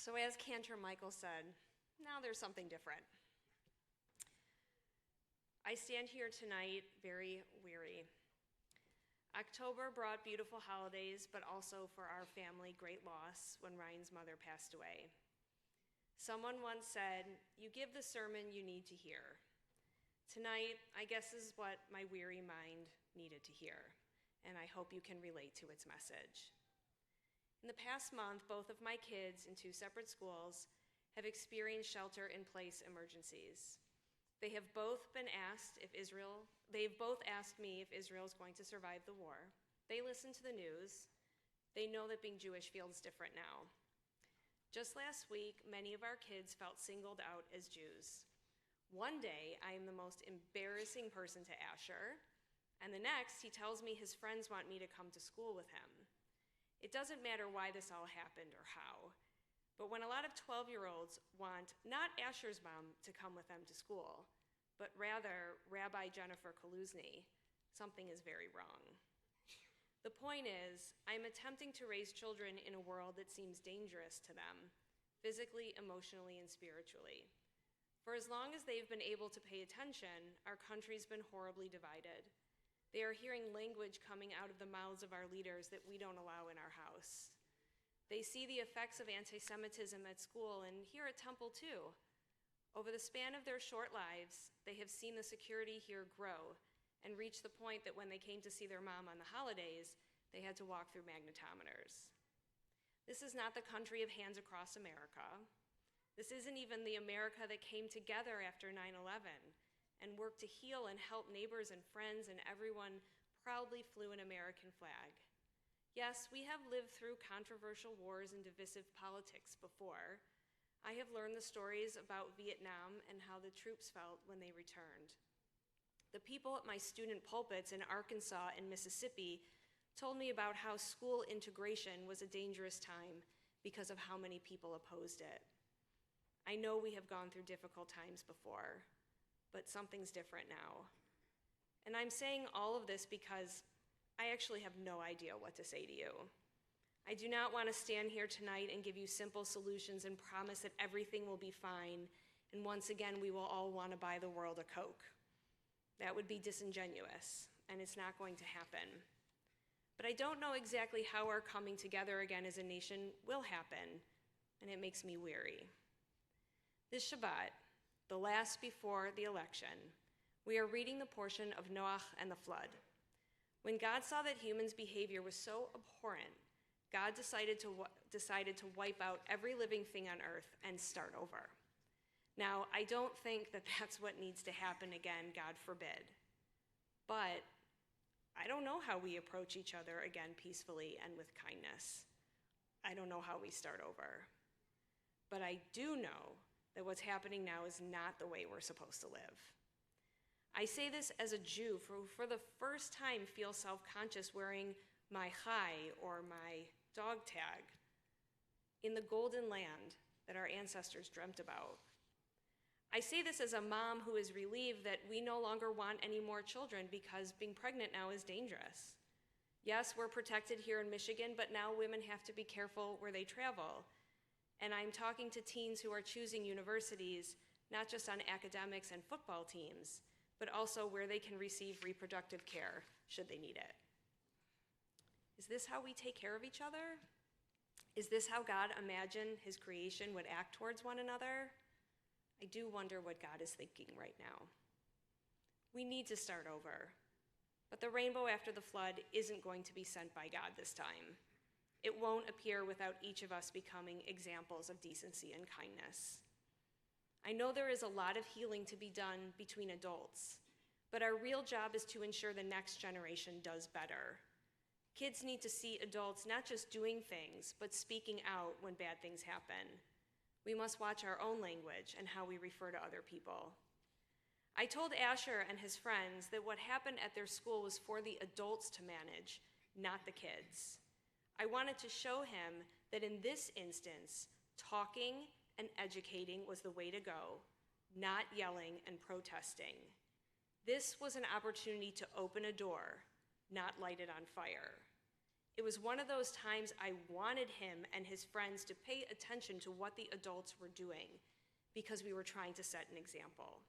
So as Cantor Michael said, now there's something different. I stand here tonight very weary. October brought beautiful holidays, but also for our family great loss when Ryan's mother passed away. Someone once said, "You give the sermon you need to hear." Tonight, I guess is what my weary mind needed to hear, and I hope you can relate to its message. In the past month, both of my kids in 2 separate schools have experienced shelter-in-place emergencies. They've both asked me if Israel is going to survive the war. They listen to the news. They know that being Jewish feels different now. Just last week, many of our kids felt singled out as Jews. One day, I am the most embarrassing person to Asher, and the next, he tells me his friends want me to come to school with him. It doesn't matter why this all happened or how, but when a lot of 12-year-olds want not Asher's mom to come with them to school, but rather Rabbi Jen Kaluzny, something is very wrong. The point is, I'm attempting to raise children in a world that seems dangerous to them, physically, emotionally, and spiritually. For as long as they've been able to pay attention, our country's been horribly divided. They are hearing language coming out of the mouths of our leaders that we don't allow in our house. They see the effects of anti-Semitism at school and here at Temple too. Over the span of their short lives, they have seen the security here grow and reach the point that when they came to see their mom on the holidays, they had to walk through magnetometers. This is not the country of hands across America. This isn't even the America that came together after 9/11 and worked to heal and help neighbors and friends, and everyone proudly flew an American flag. Yes, we have lived through controversial wars and divisive politics before. I have learned the stories about Vietnam and how the troops felt when they returned. The people at my student pulpits in Arkansas and Mississippi told me about how school integration was a dangerous time because of how many people opposed it. I know we have gone through difficult times before, but something's different now. And I'm saying all of this because I actually have no idea what to say to you. I do not want to stand here tonight and give you simple solutions and promise that everything will be fine, and once again, we will all want to buy the world a Coke. That would be disingenuous, and it's not going to happen. But I don't know exactly how our coming together again as a nation will happen, and it makes me weary. This Shabbat, the last before the election, we are reading the portion of Noach and the flood. When God saw that humans' behavior was so abhorrent, God decided to wipe out every living thing on earth and start over. Now, I don't think that that's what needs to happen again, God forbid. But I don't know how we approach each other again peacefully and with kindness. I don't know how we start over. But I do know that what's happening now is not the way we're supposed to live. I say this as a Jew who for the first time feels self-conscious wearing my chai or my dog tag in the golden land that our ancestors dreamt about. I say this as a mom who is relieved that we no longer want any more children because being pregnant now is dangerous. Yes, we're protected here in Michigan, but now women have to be careful where they travel. And I'm talking to teens who are choosing universities, not just on academics and football teams, but also where they can receive reproductive care should they need it. Is this how we take care of each other? Is this how God imagined his creation would act towards one another? I do wonder what God is thinking right now. We need to start over, but the rainbow after the flood isn't going to be sent by God this time. It won't appear without each of us becoming examples of decency and kindness. I know there is a lot of healing to be done between adults, but our real job is to ensure the next generation does better. Kids need to see adults not just doing things, but speaking out when bad things happen. We must watch our own language and how we refer to other people. I told Asher and his friends that what happened at their school was for the adults to manage, not the kids. I wanted to show him that in this instance, talking and educating was the way to go, not yelling and protesting. This was an opportunity to open a door, not light it on fire. It was one of those times I wanted him and his friends to pay attention to what the adults were doing because we were trying to set an example.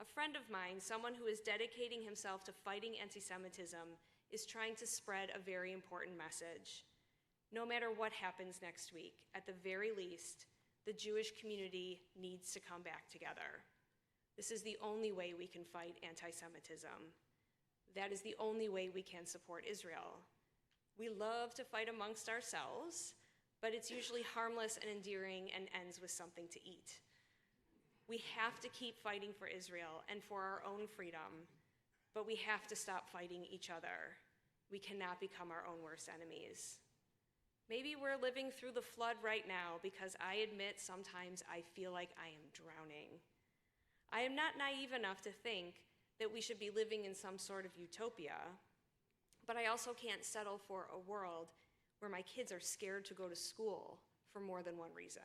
A friend of mine, someone who is dedicating himself to fighting anti-Semitism, is trying to spread a very important message. No matter what happens next week, at the very least, the Jewish community needs to come back together. This is the only way we can fight anti-Semitism. That is the only way we can support Israel. We love to fight amongst ourselves, but it's usually harmless and endearing and ends with something to eat. We have to keep fighting for Israel and for our own freedom, but we have to stop fighting each other. We cannot become our own worst enemies. Maybe we're living through the flood right now because I admit sometimes I feel like I am drowning. I am not naive enough to think that we should be living in some sort of utopia, but I also can't settle for a world where my kids are scared to go to school for more than one reason.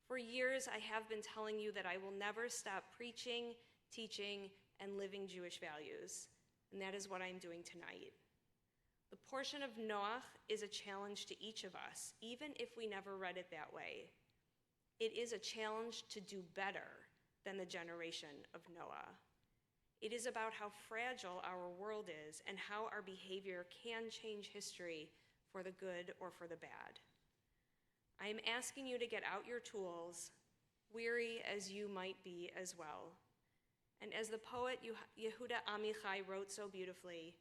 For years, I have been telling you that I will never stop preaching, teaching, and living Jewish values, and that is what I'm doing tonight. The portion of Noach is a challenge to each of us, even if we never read it that way. It is a challenge to do better than the generation of Noah. It is about how fragile our world is and how our behavior can change history for the good or for the bad. I am asking you to get out your tools, weary as you might be as well. And as the poet Yehuda Amichai wrote so beautifully,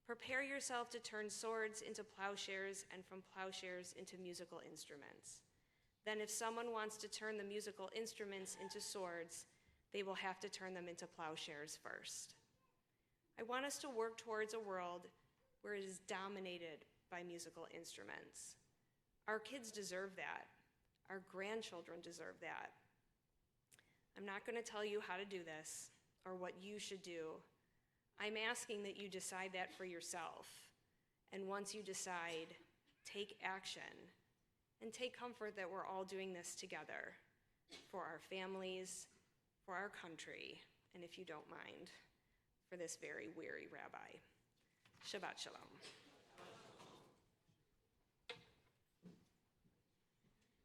prepare yourself to turn swords into plowshares and from plowshares into musical instruments. Then if someone wants to turn the musical instruments into swords, they will have to turn them into plowshares first. I want us to work towards a world where it is dominated by musical instruments. Our kids deserve that. Our grandchildren deserve that. I'm not going to tell you how to do this or what you should do. I'm asking that you decide that for yourself. And once you decide, take action and take comfort that we're all doing this together for our families, for our country, and if you don't mind, for this very weary rabbi. Shabbat shalom.